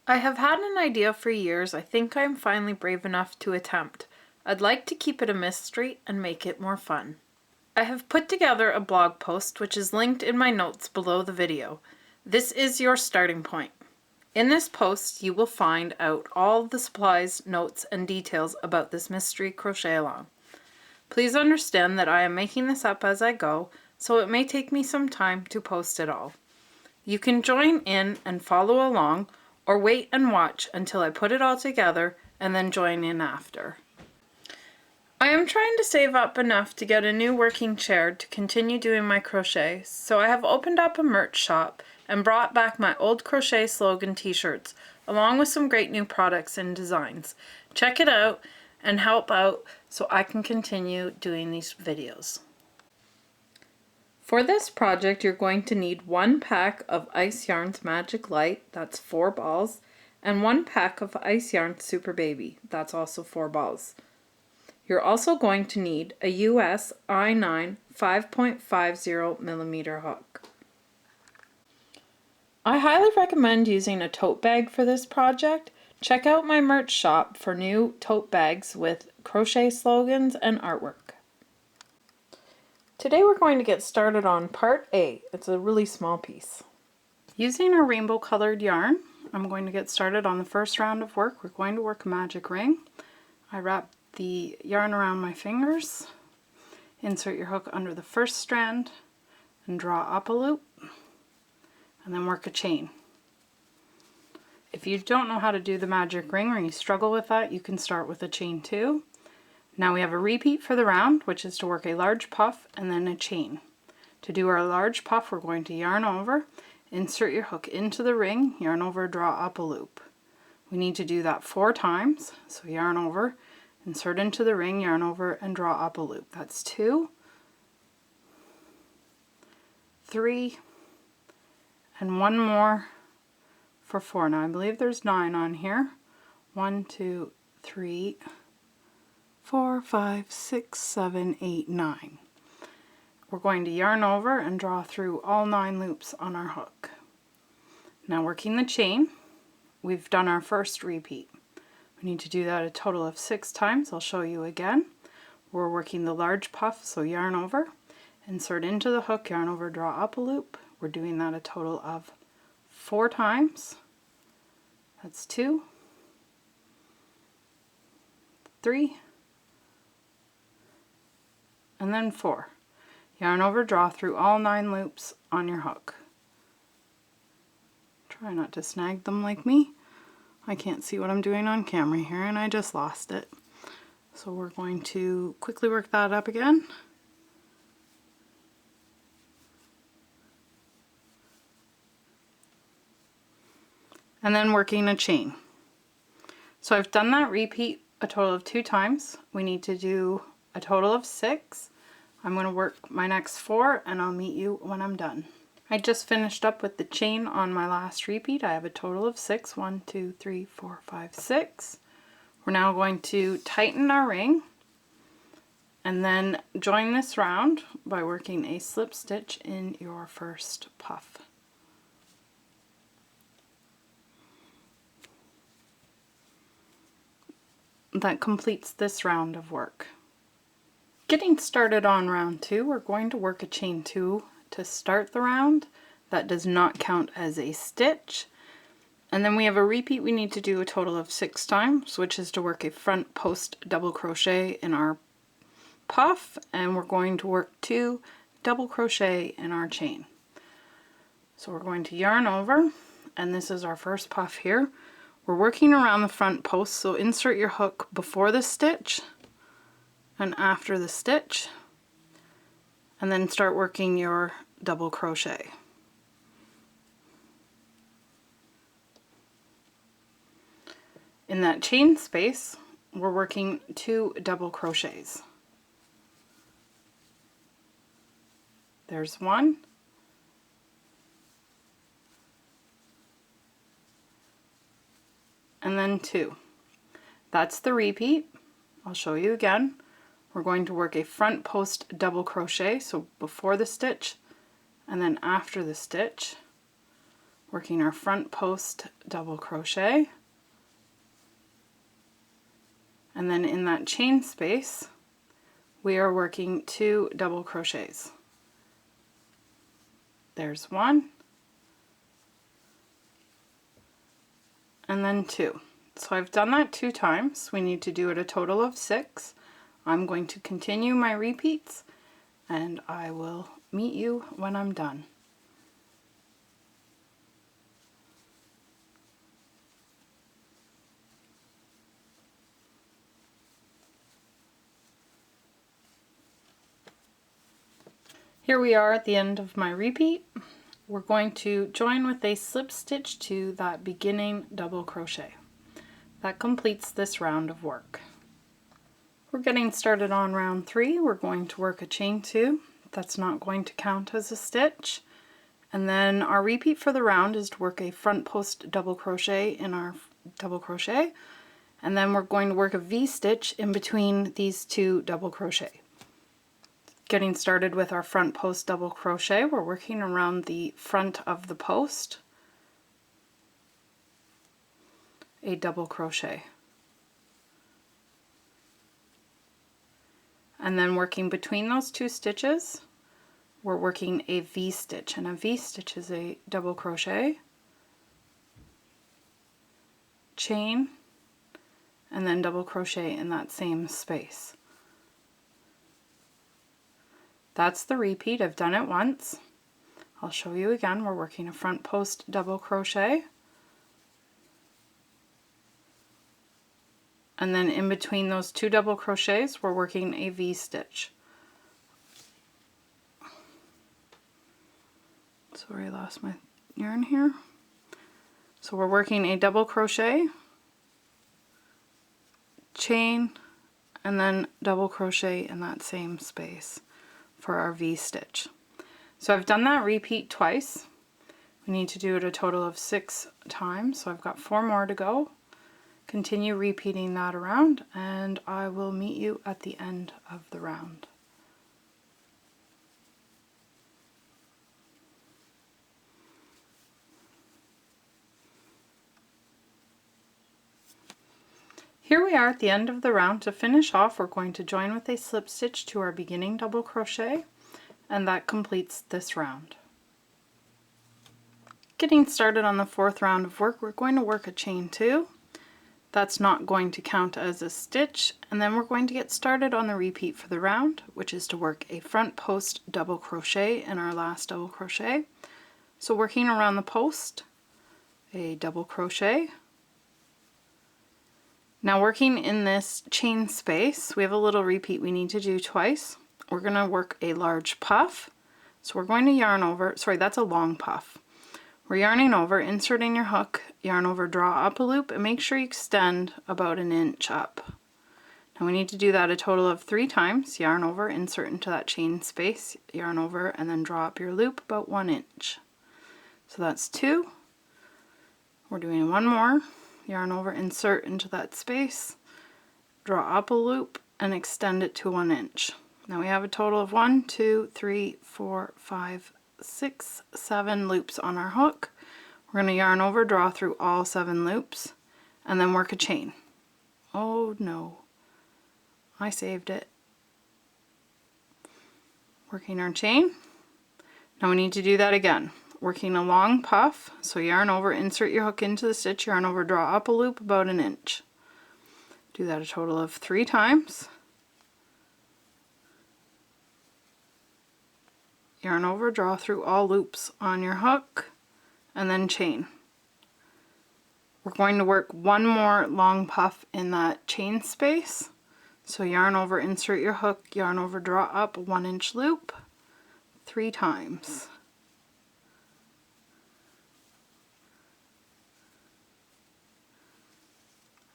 I have had an idea for years I think I am finally brave enough to attempt. I'd like to keep it a mystery and make it more fun. I have put together a blog post which is linked in my notes below the video. This is your starting point. In this post you will find out all the supplies, notes, and details about this mystery crochet along. Please understand that I am making this up as I go, so it may take me some time to post it all. You can join in and follow along, or wait and watch until I put it all together and then join in after. I am trying to save up enough to get a new working chair to continue doing my crochet, so I have opened up a merch shop and brought back my old crochet slogan t-shirts, along with some great new products and designs. Check it out and help out so I can continue doing these videos. For this project, you're going to need 1 pack of Ice Yarns Magic Light, that's 4 balls, and 1 pack of Ice Yarns Super Baby, that's also 4 balls. You're also going to need a US I9 5.50 millimeter hook. I highly recommend using a tote bag for this project. Check out my merch shop for new tote bags with crochet slogans and artwork. Today we're going to get started on part A. It's a really small piece. Using a rainbow colored yarn, I'm going to get started on the first round of work. We're going to work a magic ring. I wrap the yarn around my fingers, insert your hook under the first strand, and draw up a loop, and then work a chain. If you don't know how to do the magic ring or you struggle with that, you can start with a chain 2. Now we have a repeat for the round, which is to work a large puff and then a chain. To do our large puff, we're going to yarn over, insert your hook into the ring, yarn over, draw up a loop. We need to do that 4 times, so yarn over, insert into the ring, yarn over, and draw up a loop. That's 2, 3, and 1 more for 4. Now I believe there's 9 on here. 1, 2, 3, 4, 5, 6, 7, 8, 9. We're going to yarn over and draw through all 9 loops on our hook. Now working the chain, we've done our first repeat. We need to do that a total of 6 times. I'll show you again. We're working the large puff, so yarn over, insert into the hook, yarn over, draw up a loop. We're doing that a total of 4 times. That's 2, 3, and then 4. Yarn over, draw through all 9 loops on your hook. Try not to snag them like me. I can't see what I'm doing on camera here and I just lost it. So we're going to quickly work that up again. And then working a chain. So I've done that repeat a total of 2 times. We need to do a total of 6. I'm going to work my next 4 and I'll meet you when I'm done. I just finished up with the chain on my last repeat. I have a total of 6. 1, 2, 3, 4, 5, 6. We're now going to tighten our ring and then join this round by working a slip stitch in your first puff. That completes this round of work. Getting started on round 2, we're going to work a chain 2 to start the round. That does not count as a stitch. And then we have a repeat we need to do a total of 6 times, which is to work a front post double crochet in our puff, and we're going to work 2 double crochet in our chain. So we're going to yarn over, and this is our first puff here. We're working around the front post, so insert your hook before the stitch and after the stitch, and then start working your double crochet. In that chain space, we're working 2 double crochets. There's 1, and then 2. That's the repeat. I'll show you again. We're going to work a front post double crochet, so before the stitch and then after the stitch. working our front post double crochet, and then in that chain space we are working 2 double crochets. There's 1 and then 2. So I've done that 2 times. We need to do it a total of 6. I'm going to continue my repeats and I will meet you when I'm done. Here we are at the end of my repeat. We're going to join with a slip stitch to that beginning double crochet. That completes this round of work. We're getting started on round 3. We're going to work a chain 2. That's not going to count as a stitch. And then our repeat for the round is to work a front post double crochet in our double crochet. And then we're going to work a V-stitch in between these 2 double crochet. Getting started with our front post double crochet, we're working around the front of the post, a double crochet, and then working between those 2 stitches we're working a V-stitch, and a V-stitch is a double crochet, chain, and then double crochet in that same space. That's the repeat. I've done it once. I'll show you again. We're working a front post double crochet, and then in between those 2 double crochets we're working a V-stitch. Sorry, I lost my yarn here. So we're working a double crochet, chain, and then double crochet in that same space for our V-stitch. So I've done that repeat twice. We need to do it a total of 6 times, so I've got 4 more to go. Continue repeating that around and I will meet you at the end of the round. Here we are at the end of the round. To finish off, we're going to join with a slip stitch to our beginning double crochet, and that completes this round. Getting started on the 4th round of work, we're going to work a chain 2. That's not going to count as a stitch, and then we're going to get started on the repeat for the round, which is to work a front post double crochet in our last double crochet. So working around the post, a double crochet. Now working in this chain space, we have a little repeat we need to do twice. We're going to work a large puff. So we're going to yarn over, sorry, that's a long puff. We're yarning over, inserting your hook, yarn over, draw up a loop, and make sure you extend about 1 inch up. Now we need to do that a total of 3 times. Yarn over, insert into that chain space, yarn over, and then draw up your loop about 1 inch. So that's 2. We're doing 1 more. Yarn over, insert into that space, draw up a loop, and extend it to 1 inch. Now we have a total of 1, 2, 3, 4, 5, 6, 7 loops on our hook. We're going to yarn over, draw through all 7 loops, and then work a chain. Oh no, I saved it. Working our chain. Now we need to do that again. Working a long puff, so yarn over, insert your hook into the stitch, yarn over, draw up a loop about 1 inch. Do that a total of 3 times. Yarn over, draw through all loops on your hook, and then chain. We're going to work 1 more long puff in that chain space. So yarn over, insert your hook, yarn over, draw up a 1 inch loop 3 times.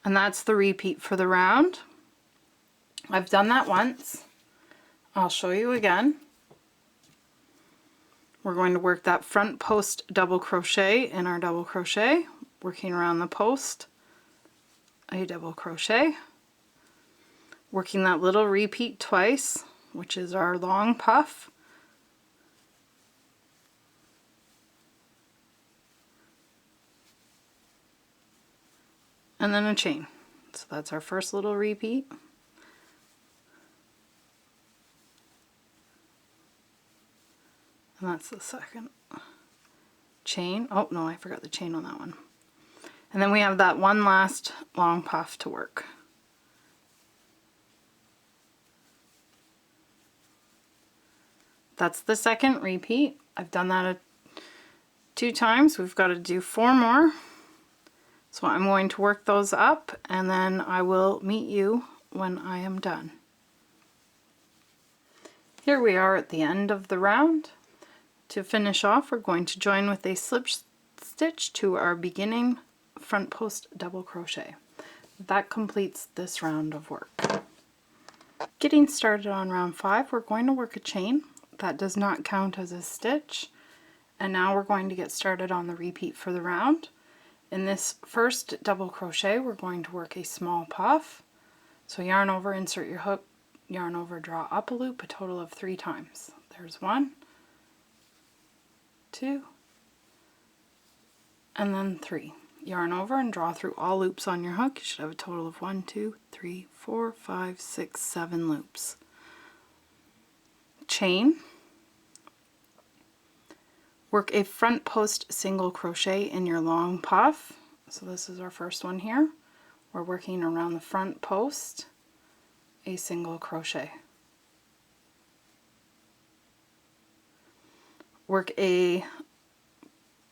And that's the repeat for the round. I've done that once. I'll show you again. We're going to work that front post double crochet in our double crochet, working around the post, a double crochet, working that little repeat twice, which is our long puff, and then a chain. So that's our first little repeat. And that's the second. Chain. Oh no, I forgot the chain on that one. And then we have that one last long puff to work. That's the second repeat. I've done that 2 times. We've got to do 4 more. So I'm going to work those up and then I will meet you when I am done. Here we are at the end of the round. To finish off, we're going to join with a slip stitch to our beginning front post double crochet. That completes this round of work. Getting started on round 5, we're going to work a chain. That does not count as a stitch. And now we're going to get started on the repeat for the round. In this first double crochet, we're going to work a small puff. So yarn over, insert your hook, yarn over, draw up a loop, a total of 3 times. There's 1, 2, and then 3. Yarn over and draw through all loops on your hook. You should have a total of 1, 2, 3, 4, 5, 6, 7 loops. Chain. Work a front post single crochet in your long puff. So this is our first one here. We're working around the front post, a single crochet. Work a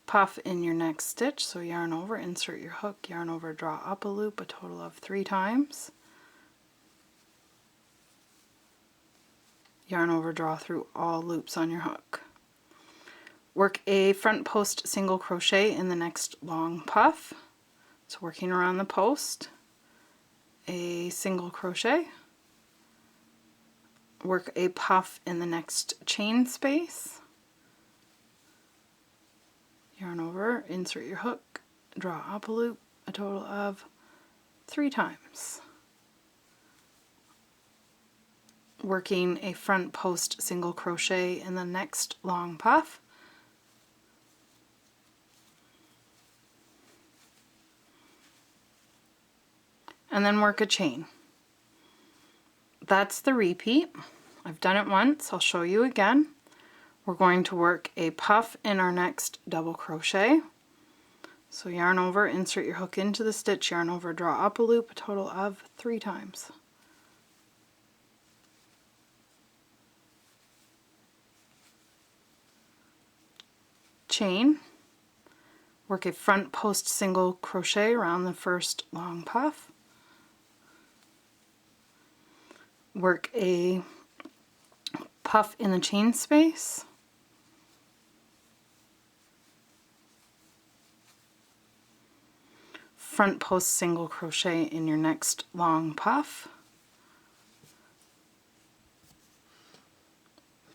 puff in your next stitch, so yarn over, insert your hook, yarn over, draw up a loop, a total of 3 times. Yarn over, draw through all loops on your hook. Work a front post single crochet in the next long puff. So working around the post, a single crochet. Work a puff in the next chain space. Yarn over, insert your hook, draw up a loop, a total of 3 times. Working a front post single crochet in the next long puff. And then work a chain. That's the repeat. I've done it once, I'll show you again. We're going to work a puff in our next double crochet. So yarn over, insert your hook into the stitch, yarn over, draw up a loop, a total of 3 times. Chain. Work a front post single crochet around the first long puff. Work a puff in the chain space. Front post single crochet in your next long puff.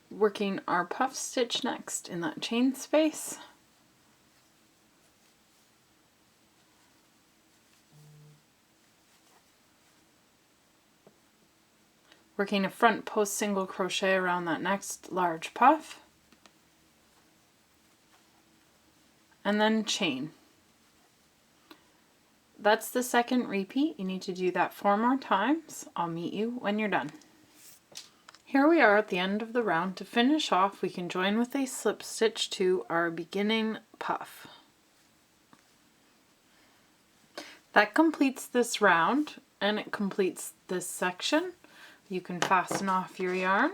Working our puff stitch next in that chain space. Working a front post single crochet around that next large puff, and then chain. That's the second repeat. You need to do that 4 more times. I'll meet you when you're done. Here we are at the end of the round. To finish off, we can join with a slip stitch to our beginning puff. That completes this round, and it completes this section. You can fasten off your yarn